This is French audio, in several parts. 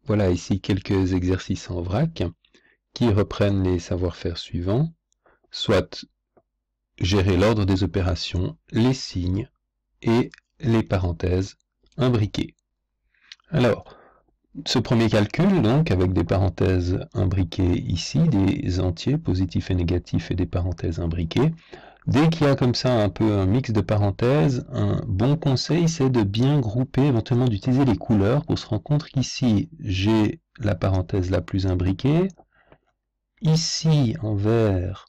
Voilà ici quelques exercices en vrac qui reprennent les savoir-faire suivants, soit gérer l'ordre des opérations, les signes et les parenthèses imbriquées. Alors, ce premier calcul, donc, avec des parenthèses imbriquées ici, des entiers positifs et négatifs et des parenthèses imbriquées, dès qu'il y a comme ça un peu un mix de parenthèses, un bon conseil, c'est de bien grouper, éventuellement d'utiliser les couleurs pour se rendre compte qu'ici, j'ai la parenthèse la plus imbriquée. Ici, en vert,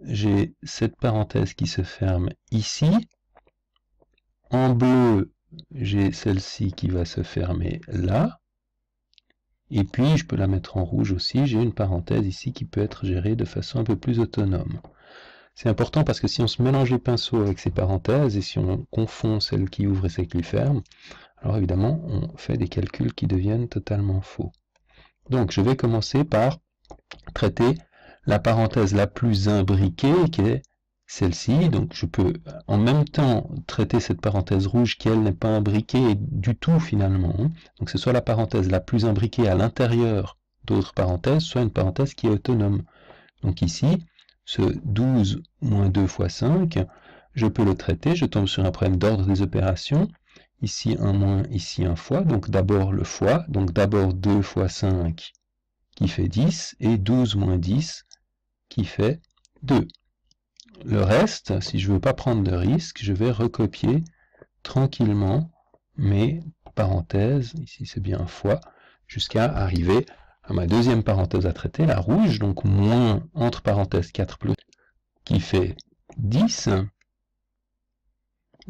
j'ai cette parenthèse qui se ferme ici. En bleu, j'ai celle-ci qui va se fermer là. Et puis, je peux la mettre en rouge aussi. J'ai une parenthèse ici qui peut être gérée de façon un peu plus autonome. C'est important parce que si on se mélange les pinceaux avec ces parenthèses et si on confond celle qui ouvre et celle qui ferme, alors évidemment, on fait des calculs qui deviennent totalement faux. Donc, je vais commencer par traiter la parenthèse la plus imbriquée, qui est celle-ci. Donc, je peux en même temps traiter cette parenthèse rouge qui, elle, n'est pas imbriquée du tout, finalement. Donc, c'est soit la parenthèse la plus imbriquée à l'intérieur d'autres parenthèses, soit une parenthèse qui est autonome. Donc ici, ce 12 moins 2 fois 5, je peux le traiter, je tombe sur un problème d'ordre des opérations, ici un moins, ici un fois, donc d'abord le fois, donc d'abord 2 fois 5 qui fait 10, et 12 moins 10 qui fait 2. Le reste, si je ne veux pas prendre de risque, je vais recopier tranquillement mes parenthèses, ici c'est bien fois, jusqu'à arriver à ma deuxième parenthèse à traiter, la rouge, donc moins entre parenthèses 4 plus, qui fait 10,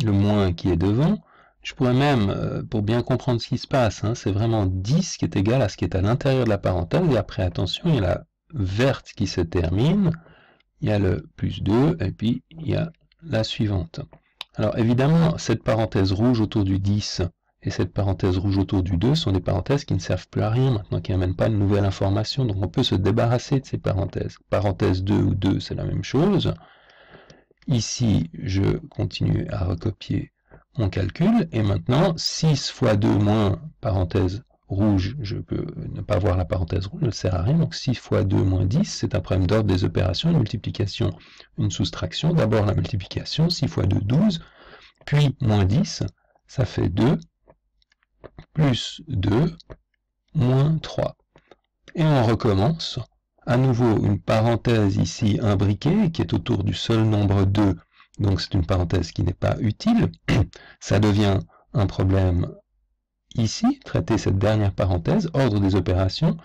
le moins qui est devant. Je pourrais même, pour bien comprendre ce qui se passe, c'est vraiment 10 qui est égal à ce qui est à l'intérieur de la parenthèse, et après, attention, il y a la verte qui se termine, il y a le plus 2, et puis il y a la suivante. Alors évidemment, cette parenthèse rouge autour du 10 et cette parenthèse rouge autour du 2 sont des parenthèses qui ne servent plus à rien maintenant, qui n'amènent pas de nouvelle information, donc on peut se débarrasser de ces parenthèses. Parenthèse 2 ou 2, c'est la même chose. Ici, je continue à recopier mon calcul, et maintenant, 6 fois 2 moins parenthèse rouge, je peux ne pas voir la parenthèse rouge, ne sert à rien, donc 6 fois 2 moins 10, c'est un problème d'ordre des opérations, une multiplication, une soustraction, d'abord la multiplication, 6 fois 2, 12, puis moins 10, ça fait 2, plus 2, moins 3. Et on recommence, à nouveau une parenthèse ici imbriquée, qui est autour du seul nombre 2, donc c'est une parenthèse qui n'est pas utile, ça devient un problème ici, traiter cette dernière parenthèse, ordre des opérations,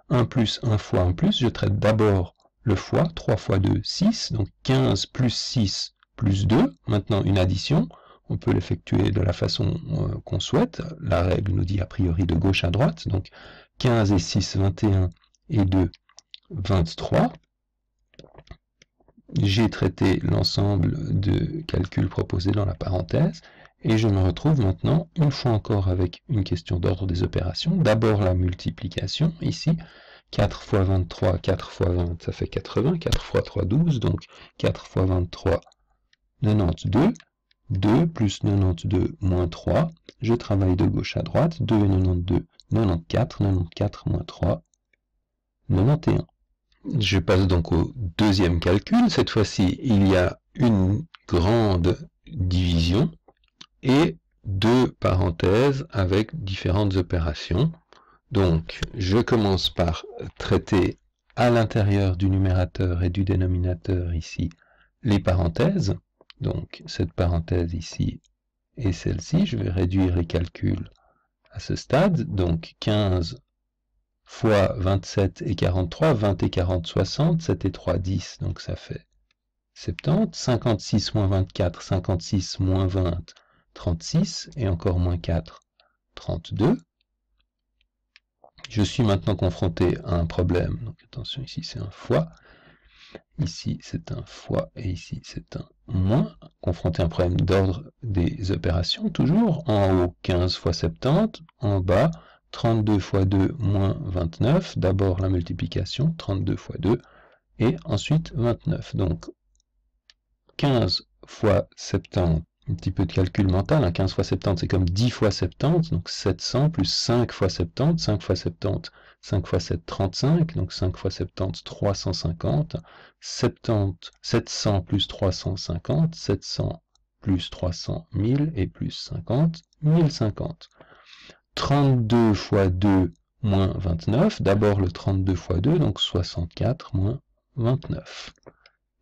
1 plus 1 fois 1 plus, je traite d'abord le fois, 3 fois 2, 6, donc 15 plus 6 plus 2, maintenant une addition, on peut l'effectuer de la façon qu'on souhaite, la règle nous dit a priori de gauche à droite, donc 15 et 6, 21 et 2, 23. J'ai traité l'ensemble de calculs proposés dans la parenthèse, et je me retrouve maintenant, une fois encore, avec une question d'ordre des opérations. D'abord la multiplication, ici, 4 fois 23, 4 fois 20, ça fait 80, 4 fois 3, 12, donc 4 fois 23, 92, 2 plus 92 moins 3, je travaille de gauche à droite, 2 et 92, 94, 94 moins 3, 91. Je passe donc au deuxième calcul. Cette fois-ci, il y a une grande division et deux parenthèses avec différentes opérations. Donc, je commence par traiter à l'intérieur du numérateur et du dénominateur ici les parenthèses. Donc, cette parenthèse ici et celle-ci, je vais réduire les calculs à ce stade. Donc, 15 fois 27 et 43, 20 et 40, 60, 7 et 3, 10, donc ça fait 70, 56 moins 24, 56 moins 20, 36, et encore moins 4, 32. Je suis maintenant confronté à un problème, donc attention, ici c'est un fois, ici c'est un fois, et ici c'est un moins, confronté à un problème d'ordre des opérations, toujours, en haut 15 fois 70, en bas 32 fois 2 moins 29, d'abord la multiplication, 32 fois 2, et ensuite 29. Donc 15 fois 70 un petit peu de calcul mental, hein, 15 fois 70, c'est comme 10 fois 70, donc 700 plus 5 fois 70, 5 fois 70, 5 fois 7, 35, donc 5 fois 70, 350, 70, 700 plus 350, 700 plus 300, 1000, et plus 50, 1050. 32 fois 2 moins 29, d'abord le 32 fois 2, donc 64 moins 29.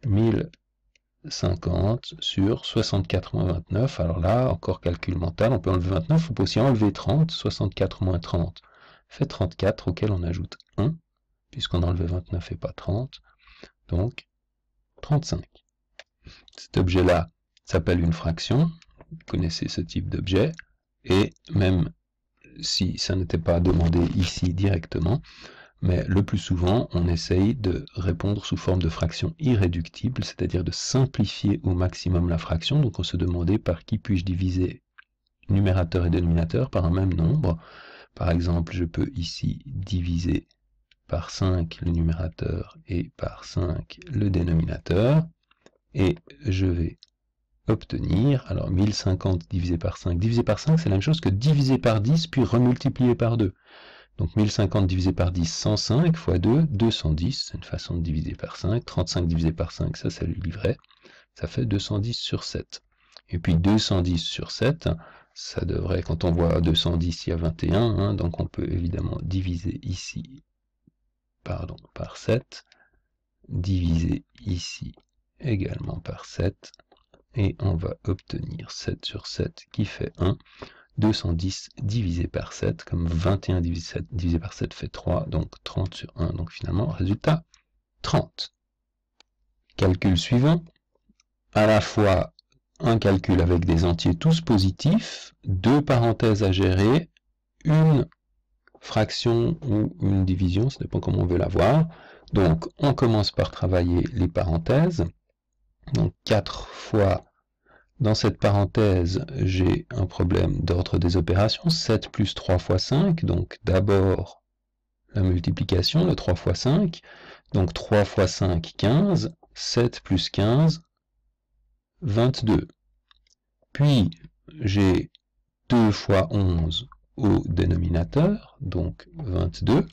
1050 sur 64 moins 29, alors là, encore calcul mental, on peut enlever 29, on peut aussi enlever 30, 64 moins 30 fait 34, auquel on ajoute 1, puisqu'on a enlevé 29 et pas 30, donc 35. Cet objet-là s'appelle une fraction, vous connaissez ce type d'objet, et même si ça n'était pas demandé ici directement, mais le plus souvent, on essaye de répondre sous forme de fraction irréductible, c'est-à-dire de simplifier au maximum la fraction. Donc on se demandait par qui puis-je diviser numérateur et dénominateur par un même nombre. Par exemple, je peux ici diviser par 5 le numérateur et par 5 le dénominateur, et je vais obtenir, alors 1050 divisé par 5 c'est la même chose que diviser par 10 puis remultiplier par 2. Donc 1050 divisé par 10, 105 fois 2, 210, c'est une façon de diviser par 5, 35 divisé par 5, ça c'est le livret, ça fait 210 sur 7. Et puis 210 sur 7, ça devrait, quand on voit 210, il y a 21, hein, donc on peut évidemment diviser ici, par 7, diviser ici également par 7, et on va obtenir 7 sur 7 qui fait 1, 210 divisé par 7, comme 21 divisé par 7 fait 3, donc 30 sur 1, donc finalement, résultat, 30. Calcul suivant, à la fois un calcul avec des entiers tous positifs, deux parenthèses à gérer, une fraction ou une division, ça dépend comment on veut la voir. Donc, on commence par travailler les parenthèses, donc 4 fois. Dans cette parenthèse, j'ai un problème d'ordre des opérations, 7 plus 3 fois 5, donc d'abord la multiplication, le 3 fois 5, donc 3 fois 5, 15, 7 plus 15, 22. Puis, j'ai 2 fois 11 au dénominateur, donc 22.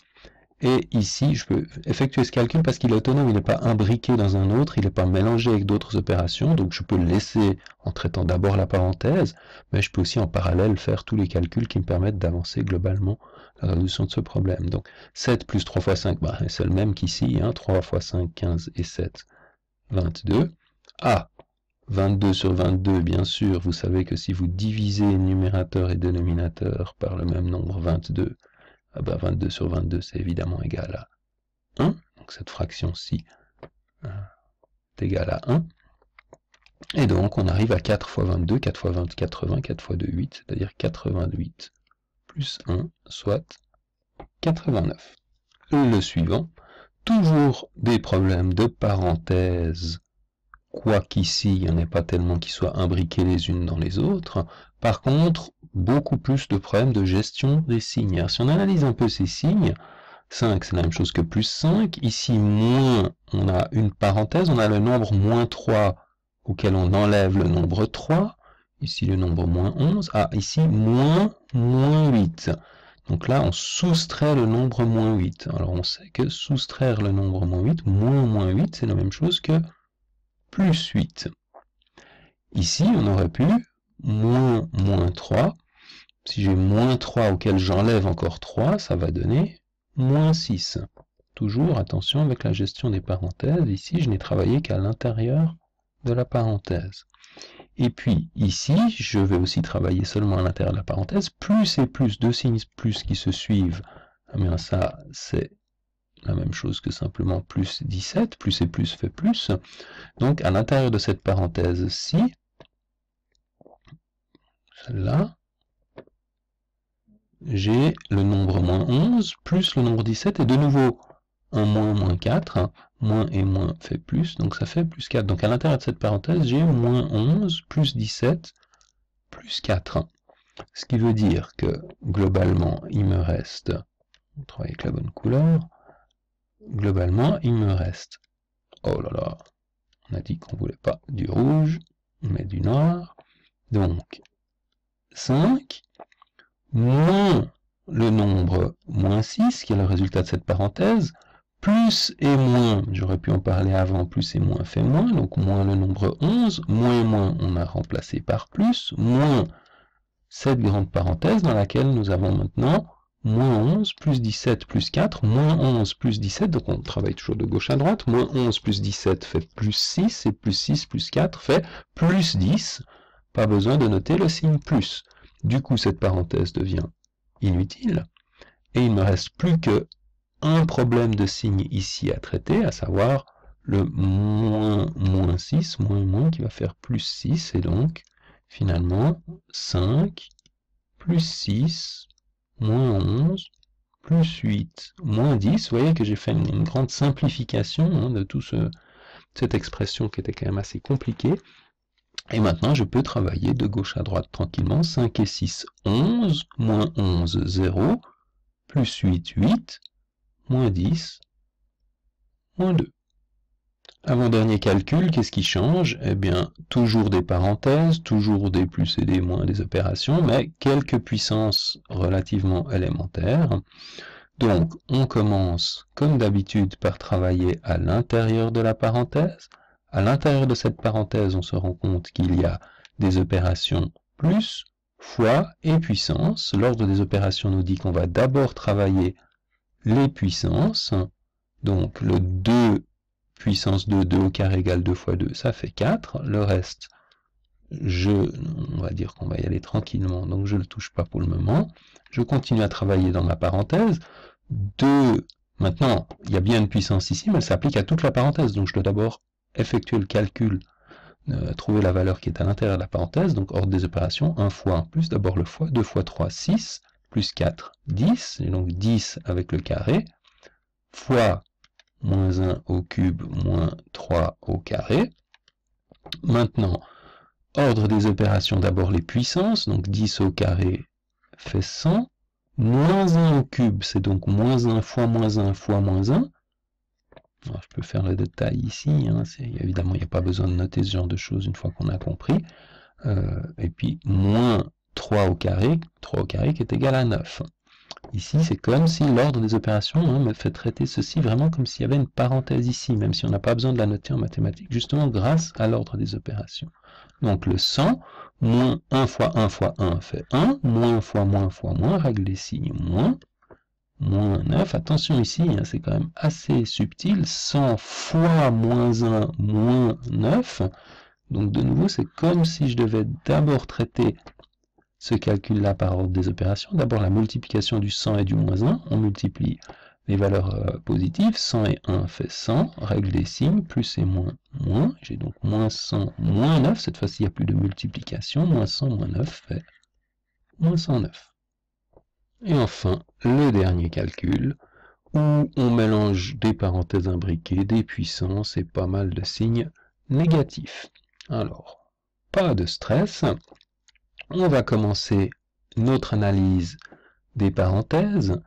Et ici, je peux effectuer ce calcul parce qu'il est autonome, il n'est pas imbriqué dans un autre, il n'est pas mélangé avec d'autres opérations, donc je peux le laisser en traitant d'abord la parenthèse, mais je peux aussi en parallèle faire tous les calculs qui me permettent d'avancer globalement la résolution de ce problème. Donc 7 plus 3 fois 5, bah, c'est le même qu'ici, hein, 3 fois 5, 15 et 7, 22. Ah, 22 sur 22, bien sûr, vous savez que si vous divisez numérateur et dénominateur par le même nombre, 22, ah ben 22 sur 22, c'est évidemment égal à 1. Donc cette fraction-ci est égale à 1. Et donc on arrive à 4 fois 22, 4 fois 20, 80, 4 fois 2, 8, c'est-à-dire 88 plus 1, soit 89. Le suivant, toujours des problèmes de parenthèses, quoiqu'ici il n'y en ait pas tellement qui soient imbriqués les unes dans les autres. Par contre, beaucoup plus de problèmes de gestion des signes. Alors, si on analyse un peu ces signes, 5 c'est la même chose que plus 5, ici moins, on a une parenthèse, on a le nombre moins 3 auquel on enlève le nombre 3, ici le nombre moins 11, ah ici moins 8. Donc là on soustrait le nombre moins 8. Alors on sait que soustraire le nombre moins 8, moins 8, c'est la même chose que plus 8. Ici on aurait pu moins 3, si j'ai moins 3 auquel j'enlève encore 3, ça va donner moins 6. Toujours, attention avec la gestion des parenthèses, ici je n'ai travaillé qu'à l'intérieur de la parenthèse. Et puis ici, je vais aussi travailler seulement à l'intérieur de la parenthèse, plus et plus, deux signes plus qui se suivent, eh bien ça c'est la même chose que simplement plus 17, plus et plus fait plus. Donc à l'intérieur de cette parenthèse-ci, celle-là, j'ai le nombre moins 11 plus le nombre 17, et de nouveau un moins 4, moins et moins fait plus, donc ça fait plus 4. Donc à l'intérieur de cette parenthèse, j'ai moins 11 plus 17 plus 4. Ce qui veut dire que globalement, il me reste, on travaille avec la bonne couleur, globalement, il me reste, oh là là, on a dit qu'on ne voulait pas du rouge, mais du noir. Donc, 5 moins le nombre moins 6, qui est le résultat de cette parenthèse, plus et moins, j'aurais pu en parler avant, plus et moins fait moins, donc moins le nombre 11, moins et moins, on a remplacé par plus, moins cette grande parenthèse dans laquelle nous avons maintenant moins 11 plus 17 plus 4, moins 11 plus 17, donc on travaille toujours de gauche à droite, moins 11 plus 17 fait plus 6, et plus 6 plus 4 fait plus 10, pas besoin de noter le signe plus. Du coup, cette parenthèse devient inutile, et il ne me reste plus que un problème de signe ici à traiter, à savoir le moins 6, moins qui va faire plus 6, et donc, finalement, 5, plus 6, moins 11, plus 8, moins 10. Vous voyez que j'ai fait une grande simplification de toute cette expression qui était quand même assez compliquée. Et maintenant, je peux travailler de gauche à droite tranquillement. 5 et 6, 11, moins 11, 0, plus 8, 8, moins 10, moins 2. Avant-dernier calcul, qu'est-ce qui change? Eh bien, toujours des parenthèses, toujours des plus et des moins des opérations, mais quelques puissances relativement élémentaires. Donc, on commence, comme d'habitude, par travailler à l'intérieur de la parenthèse. À l'intérieur de cette parenthèse, on se rend compte qu'il y a des opérations plus, fois et puissance. L'ordre des opérations nous dit qu'on va d'abord travailler les puissances. Donc, le 2 puissance 2, 2 au carré égale 2 fois 2, ça fait 4. Le reste, on va dire qu'on va y aller tranquillement, donc je ne le touche pas pour le moment. Je continue à travailler dans ma parenthèse. 2, maintenant, il y a bien une puissance ici, mais elle s'applique à toute la parenthèse, donc je dois d'abord effectuer le calcul, trouver la valeur qui est à l'intérieur de la parenthèse, donc ordre des opérations, 1 fois 1 plus, d'abord le fois, 2 fois 3, 6, plus 4, 10, et donc 10 avec le carré, fois moins 1 au cube, moins 3 au carré. Maintenant, ordre des opérations, d'abord les puissances, donc 10 au carré fait 100, moins 1 au cube, c'est donc moins 1 fois moins 1 fois moins 1. Alors, je peux faire le détail ici, évidemment il n'y a pas besoin de noter ce genre de choses une fois qu'on a compris. Et puis moins 3 au carré qui est égal à 9. Ici, c'est comme si l'ordre des opérations me fait traiter ceci vraiment comme s'il y avait une parenthèse ici, même si on n'a pas besoin de la noter en mathématiques, justement grâce à l'ordre des opérations. Donc le 100, moins 1 fois 1 fois 1 fait 1, moins fois moins fois moins, règle des signes, moins 9. Attention ici, c'est quand même assez subtil, 100 fois moins 1, moins 9. Donc de nouveau, c'est comme si je devais d'abord traiter ce calcul-là par ordre des opérations. D'abord la multiplication du 100 et du moins 1, on multiplie les valeurs positives, 100 et 1 fait 100, règle des signes, plus et moins, moins, j'ai donc moins 100, moins 9, cette fois-ci il n'y a plus de multiplication, moins 100, moins 9 fait moins 109. Et enfin, le dernier calcul, où on mélange des parenthèses imbriquées, des puissances et pas mal de signes négatifs. Alors, pas de stress. On va commencer notre analyse des parenthèses.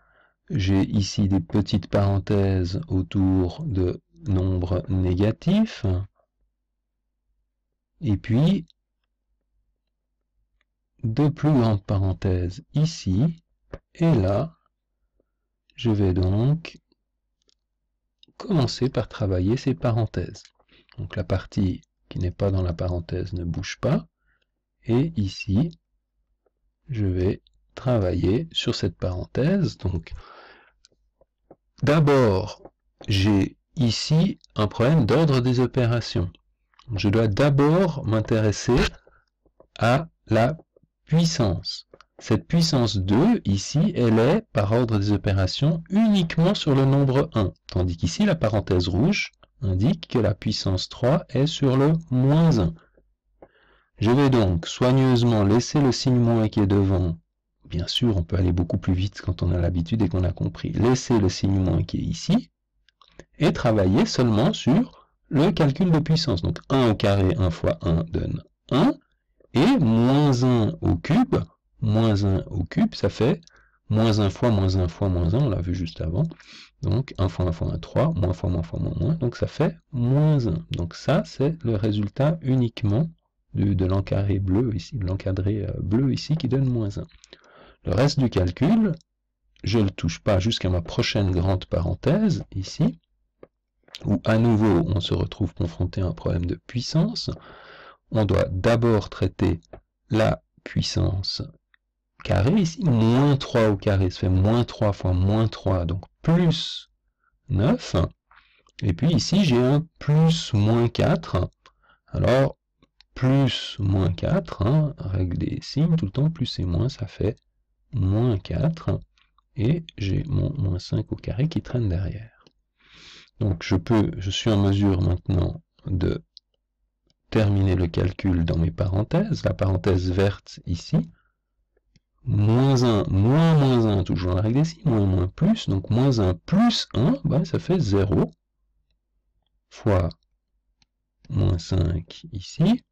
J'ai ici des petites parenthèses autour de nombres négatifs. Et puis, de plus grandes parenthèses ici. Et là, je vais donc commencer par travailler ces parenthèses. Donc la partie qui n'est pas dans la parenthèse ne bouge pas. Et ici, je vais travailler sur cette parenthèse. Donc, d'abord, j'ai ici un problème d'ordre des opérations. Je dois d'abord m'intéresser à la puissance. Cette puissance 2, ici, elle est, par ordre des opérations, uniquement sur le nombre 1. Tandis qu'ici, la parenthèse rouge indique que la puissance 3 est sur le moins 1. Je vais donc soigneusement laisser le signe moins qui est devant. Bien sûr, on peut aller beaucoup plus vite quand on a l'habitude et qu'on a compris. Laisser le signe moins qui est ici et travailler seulement sur le calcul de puissance. Donc 1 au carré, 1 fois 1 donne 1. Et moins 1 au cube, ça fait moins 1 fois moins 1 fois moins 1, on l'a vu juste avant. Donc 1 fois 1 fois 1, 3, moins fois moins fois moins moins, donc ça fait moins 1. Donc ça, c'est le résultat uniquement de l'encadré bleu ici, qui donne moins 1. Le reste du calcul, je ne le touche pas jusqu'à ma prochaine grande parenthèse, ici, où à nouveau on se retrouve confronté à un problème de puissance. On doit d'abord traiter la puissance carré, ici, moins 3 au carré, ça fait moins 3 fois moins 3, donc plus 9. Et puis ici, j'ai un plus moins 4. Alors, plus moins 4, hein, règle des signes, tout le temps, plus et moins, ça fait moins 4. Et j'ai mon moins 5 au carré qui traîne derrière. Donc, je suis en mesure maintenant de terminer le calcul dans mes parenthèses. La parenthèse verte ici, moins 1, moins 1, toujours la règle des signes, moins plus, donc moins 1 plus 1, ben, ça fait 0, fois moins 5 ici,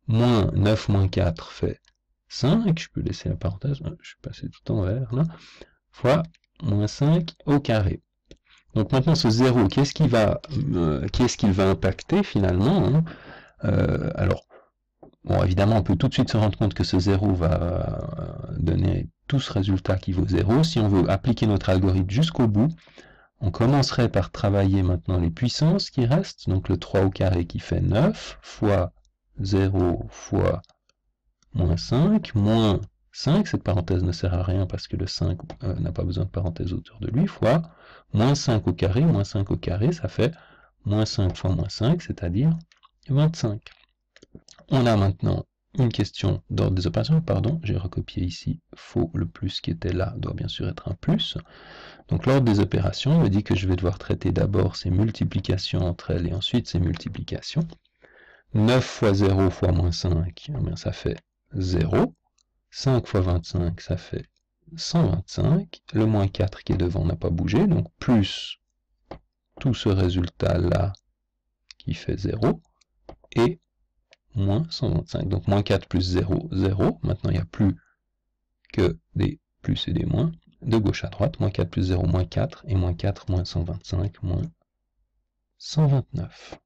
moins 9 moins 4 fait 5, je peux laisser la parenthèse, je suis passé tout en vert là, fois moins 5 au carré. Donc maintenant ce 0, qu'est-ce qu'il va impacter finalement, hein? Alors, bon, évidemment, on peut tout de suite se rendre compte que ce 0 va donner tout ce résultat qui vaut 0. Si on veut appliquer notre algorithme jusqu'au bout, on commencerait par travailler maintenant les puissances qui restent. Donc le 3 au carré qui fait 9, fois 0 fois moins 5, moins 5, cette parenthèse ne sert à rien parce que le 5 n'a pas besoin de parenthèse autour de lui, fois moins 5 au carré, ça fait moins 5 fois moins 5, c'est-à-dire 25. On a maintenant une question d'ordre des opérations, pardon, j'ai recopié ici, faux, le plus qui était là doit bien sûr être un plus. Donc l'ordre des opérations me dit que je vais devoir traiter d'abord ces multiplications entre elles et ensuite ces multiplications. 9 fois 0 fois moins 5, eh bien, ça fait 0. 5 fois 25, ça fait 125. Le moins 4 qui est devant n'a pas bougé, donc plus tout ce résultat-là qui fait 0, et moins 125. Donc moins 4 plus 0, 0. Maintenant, il n'y a plus que des plus et des moins. De gauche à droite, moins 4 plus 0, moins 4. Et moins 4, moins 125, moins 129.